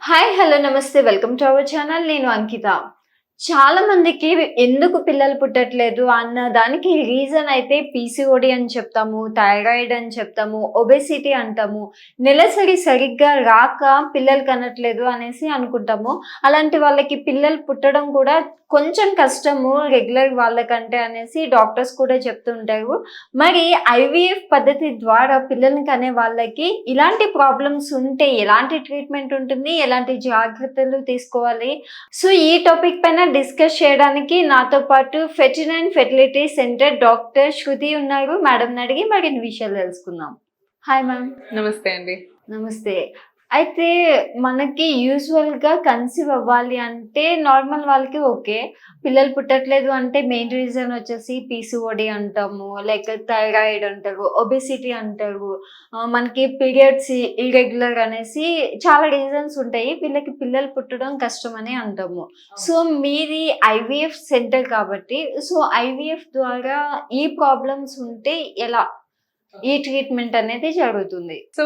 Hi hello నమస్తే welcome to our channel. నేను అంకిత. చాలా మందికి ఎందుకు పిల్లలు పుట్టట్లేదు అన్న దానికి రీజన్ అయితే పీసీఓడి అని చెప్తాము, థైరాయిడ్ అని చెప్తాము, ఒబెసిటీ అంటాము. నెలసరి సరిగ్గా రాక పిల్లలు కనట్లేదు అనేసి అనుకుంటాము. అలాంటి వాళ్ళకి పిల్లలు పుట్టడం కూడా కొంచెం కష్టము రెగ్యులర్ వాళ్ళకంటే అనేసి డాక్టర్స్ కూడా చెప్తుంటారు. మరి ఐవీఎఫ్ పద్ధతి ద్వారా పిల్లల్ని కనే వాళ్ళకి ఇలాంటి ప్రాబ్లమ్స్ ఉంటే ఎలాంటి ట్రీట్మెంట్ ఉంటుంది, ఎలాంటి జాగ్రత్తలు తీసుకోవాలి? సో ఈ టాపిక్ పైన డిస్కస్ చేయడానికి నాతో పాటు ఫెర్టిలిటీ సెంటర్ డాక్టర్ శృతి ఉన్నారు. మేడం అడిగి మరిన్ని విషయాలు తెలుసుకుందాం. Hi ma'am. నమస్తే అండి. నమస్తే. అయితే మనకి యూజువల్గా కన్సీవ్ అవ్వాలి అంటే నార్మల్ వాళ్ళకి ఓకే. పిల్లలు పుట్టట్లేదు అంటే మెయిన్ రీజన్ వచ్చేసి పీసీఓడి అంటాము, లైక్ థైరాయిడ్ అంటారు, ఒబెసిటీ అంటారు, మనకి పీరియడ్స్ ఇర్రెగ్యులర్ అనేసి చాలా రీజన్స్ ఉంటాయి. వీళ్ళకి పిల్లలు పుట్టడం కష్టం అని అంటాము. సో మీది ఐవీఎఫ్ సెంటర్ కాబట్టి సో ఐవీఎఫ్ ద్వారా ఈ ప్రాబ్లమ్స్ ఉంటే ఎలా ఈ ట్రీట్మెంట్ అనేది జరుగుతుంది? సో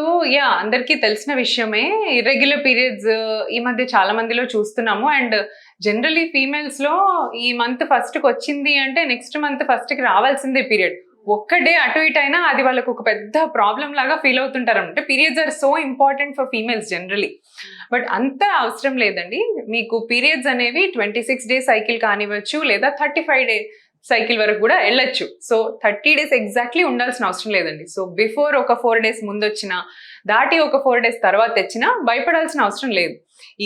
అందరికీ తెలిసిన విషయమే. ఇర్రెగ్యులర్ పీరియడ్స్ ఈ మధ్య చాలా మందిలో చూస్తున్నాము. అండ్ జనరలీ ఫీమేల్స్ లో ఈ మంత్ ఫస్ట్ కి వచ్చింది అంటే నెక్స్ట్ మంత్ ఫస్ట్ కి రావాల్సిందే పీరియడ్. ఒక్క డే అటు ఇటు అయినా అది వాళ్ళకు ఒక పెద్ద ప్రాబ్లం లాగా ఫీల్ అవుతుంటారు. అంటే periods are so important for females generally. But అంత అవసరం లేదండి. మీకు పీరియడ్స్ అనేవి 26 డే సైకిల్ కానివ్వచ్చు, లేదా 35 డే సైకిల్ వరకు కూడా వెళ్ళొచ్చు. సో 30 డేస్ ఎగ్జాక్ట్లీ ఉండాల్సిన అవసరం లేదండి. సో బిఫోర్ ఒక 4 డేస్ ముందు వచ్చినా, దాటి ఒక 4 డేస్ తర్వాత తెచ్చినా భయపడాల్సిన అవసరం లేదు.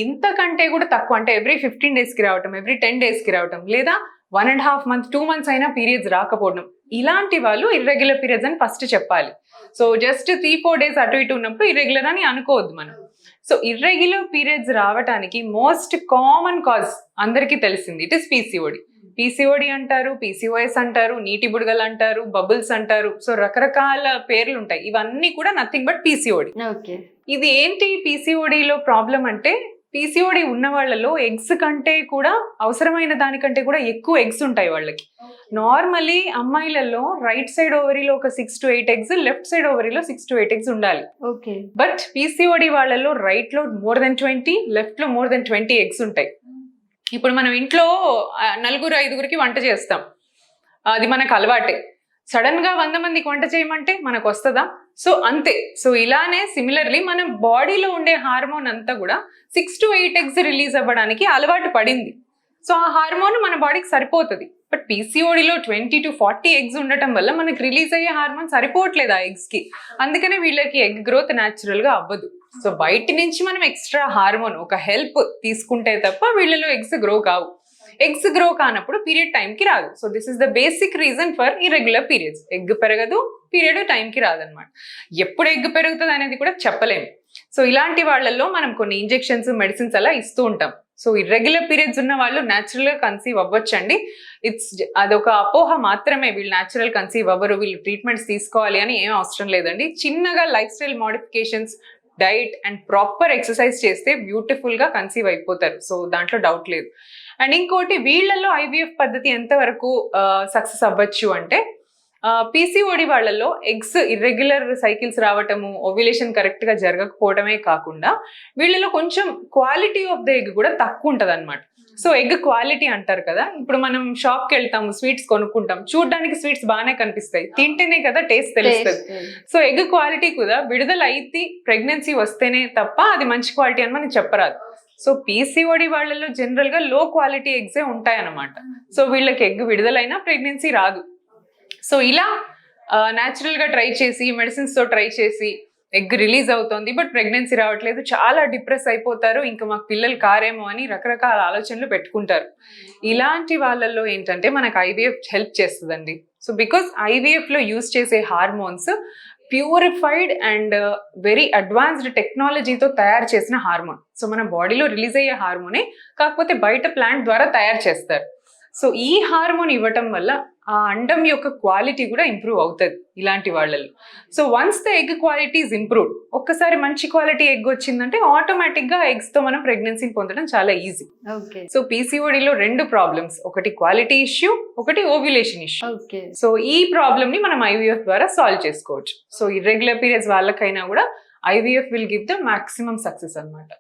ఇంతకంటే కూడా తక్కువ అంటే ఎవ్రీ 15 డేస్కి రావటం, ఎవ్రీ 10 డేస్కి రావటం, లేదా 1.5 month 2 months అయినా పీరియడ్స్ రాకపోవడం, ఇలాంటి వాళ్ళు ఇర్రెగ్యులర్ పీరియడ్స్ అని ఫస్ట్ చెప్పాలి. సో జస్ట్ 3-4 డేస్ అటు ఇటు ఉన్నప్పుడు ఇర్రెగ్యులర్ అని అనుకోవద్దు మనం. సో ఇర్రెగ్యులర్ పీరియడ్స్ రావడానికి మోస్ట్ కామన్ కాజ్ అందరికీ తెలిసింది, ఇట్ ఇస్ పీసీఓడి. పీసీఓడి అంటారు, పీసీఓఎస్ అంటారు, నీటి బుడగలు అంటారు, బబుల్స్ అంటారు. సో రకరకాల పేర్లు ఉంటాయి. ఇవన్నీ కూడా నథింగ్ బట్ పీసీఓడి. ఇది ఏంటి పీసీఓడిలో ప్రాబ్లం అంటే, పీసీఓడి ఉన్న వాళ్ళలో ఎగ్స్ కంటే కూడా అవసరమైన దానికంటే కూడా ఎక్కువ ఎగ్స్ ఉంటాయి వాళ్ళకి. నార్మలీ అమ్మాయిలలో రైట్ సైడ్ ఓవరీలో ఒక 6 to 8 ఎగ్స్, లెఫ్ట్ సైడ్ ఓవరీలో 6 to 8 ఎగ్స్ ఉండాలి. బట్ పీసీఓడి వాళ్ళలో రైట్ లో more than 20, లెఫ్ట్ లో more than 20 ఎగ్స్ ఉంటాయి. ఇప్పుడు మనం ఇంట్లో 4-5 వంట చేస్తాం, అది మనకు అలవాటే. సడన్ గా 100 మందికి వంట చేయమంటే మనకు వస్తుందా? సో అంతే. సో ఇలానే సిమిలర్లీ మన బాడీలో ఉండే హార్మోన్ అంతా కూడా 6 to 8 ఎగ్స్ రిలీజ్ అవ్వడానికి అలవాటు పడింది. సో ఆ హార్మోన్ మన బాడీకి సరిపోతుంది. బట్ పీసీఓడిలో 20 to 40 ఎగ్స్ ఉండటం వల్ల మనకి రిలీజ్ అయ్యే హార్మోన్ సరిపోవట్లేదు ఆ ఎగ్స్ కి. అందుకనే వీళ్ళకి ఎగ్ గ్రోత్ న్యాచురల్ గా అవ్వదు. సో బయట నుంచి మనం ఎక్స్ట్రా హార్మోన్, ఒక హెల్ప్ తీసుకుంటే తప్ప వీళ్ళలో ఎగ్స్ గ్రో కావు. ఎగ్స్ గ్రో కానప్పుడు పీరియడ్ టైంకి రాదు. So this is the basic reason for irregular periods. Egg పెరగదు, పీరియడ్ టైంకి రాదనమాట. ఎప్పుడు ఎగ్ పెరుగుతుంది అనేది కూడా చెప్పలేము. సో ఇలాంటి వాళ్ళల్లో మనం కొన్ని ఇంజెక్షన్స్, మెడిసిన్స్ అలా ఇస్తూ ఉంటాం. సో ఇర్రెగ్యులర్ పీరియడ్స్ ఉన్న వాళ్ళు న్యాచురల్ గా కన్సీవ్ అవ్వచ్చండి. అదొక అపోహ మాత్రమే. వీళ్ళు న్యాచురల్ కన్సీవ్ అవ్వరు, వీళ్ళు ట్రీట్మెంట్స్ తీసుకోవాలి అని ఏం అవసరం లేదండి. చిన్నగా life style modifications, diet and proper exercise చేస్తే బ్యూటిఫుల్ గా కన్సీవ్ అయిపోతారు. సో దాంట్లో డౌట్ లేదు. అండ్ ఇంకోటి, వీళ్ళల్లో ఐవీఎఫ్ పద్ధతి ఎంతవరకు సక్సెస్ అవ్వచ్చు అంటే, పీసీఓడి వాళ్ళలో ఎగ్స్ ఇర్రెగ్యులర్ సైకిల్స్ రావటము, ఓవ్యులేషన్ కరెక్ట్ గా జరగకపోవడమే కాకుండా వీళ్ళలో కొంచెం క్వాలిటీ ఆఫ్ ద ఎగ్ కూడా తక్కువ ఉంటది అనమాట. సో ఎగ్ క్వాలిటీ అంటారు కదా, ఇప్పుడు మనం షాప్ కి వెళ్తాము, స్వీట్స్ కొనుక్కుంటాం, చూడడానికి స్వీట్స్ బాగానే కనిపిస్తాయి, తింటేనే కదా టేస్ట్ తెలుస్తుంది. సో ఎగ్ క్వాలిటీ కూడా విడుదల అయితే ప్రెగ్నెన్సీ వస్తేనే తప్ప అది మంచి క్వాలిటీ అని మనం చెప్పరాదు. సో పీసీఓడి వాళ్ళలో జనరల్ గా లో క్వాలిటీ ఎగ్సే ఉంటాయన్నమాట. సో వీళ్ళకి ఎగ్ విడుదలైనా ప్రెగ్నెన్సీ రాదు. సో ఇలా న్యాచురల్ గా ట్రై చేసి, మెడిసిన్స్ తో ట్రై చేసి ఎగ్ రిలీజ్ అవుతుంది బట్ ప్రెగ్నెన్సీ రావట్లేదు, చాలా డిప్రెస్ అయిపోతారు, ఇంకా మాకు పిల్లలు కారేమో అని రకరకాల ఆలోచనలు పెట్టుకుంటారు. ఇలాంటి వాళ్ళల్లో ఏంటంటే మనకు ఐవీఎఫ్ హెల్ప్ చేస్తుందండి. సో బికాస్ ఐవీఎఫ్ లో యూజ్ చేసే hormones purified and very advanced టెక్నాలజీతో తయారు చేసిన హార్మోన్. సో మన బాడీలో రిలీజ్ అయ్యే హార్మోనే, కాకపోతే బయట ప్లాంట్ ద్వారా తయారు చేస్తారు. సో ఈ హార్మోన్ ఇవ్వటం వల్ల ఆ అండం యొక్క క్వాలిటీ కూడా ఇంప్రూవ్ అవుతుంది ఇలాంటి వాళ్ళల్లో. So once the egg quality is improved, ఒక్కసారి మంచి క్వాలిటీ ఎగ్ వచ్చిందంటే ఆటోమేటిక్ గా ఎగ్స్ తో మనం ప్రెగ్నెన్సీని పొందడం చాలా ఈజీ. సో పీసీఓడిలో 2 ప్రాబ్లమ్స్, ఒకటి క్వాలిటీ ఇష్యూ, ఒకటి ఓవ్యులేషన్ ఇష్యూ. సో ఈ ప్రాబ్లమ్ ని మనం ఐవీఎఫ్ ద్వారా సాల్వ్ చేసుకోవచ్చు. సో ఇర్రెగ్యులర్ పీరియడ్స్ వాళ్ళకైనా కూడా IVF will give the maximum success అన్నమాట.